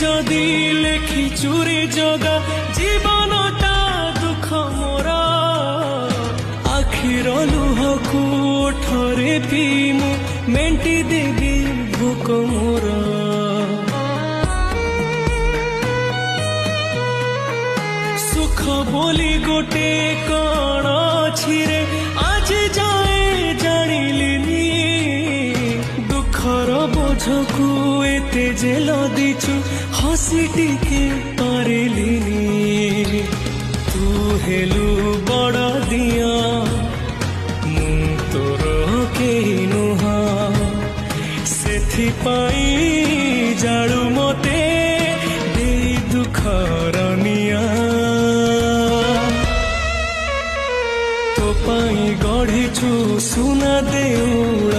जदि लेखी चुरी जगा जीवनटा दुख मोरा आखिर लुहकू ओठरे पीमु मेंटी देवी भोक मोरा सुख बोली गोटे कण अछि रे आज जाए जानिलिनी दुखर बोझकू एते जे लदिछु हसी टिके पारिलिनी तू हेलु बड़ दिया मु तोर केही नुहा सेथिपाई जाळु मते देई दुखर निया तो पाई गढ़िछु सुना देउल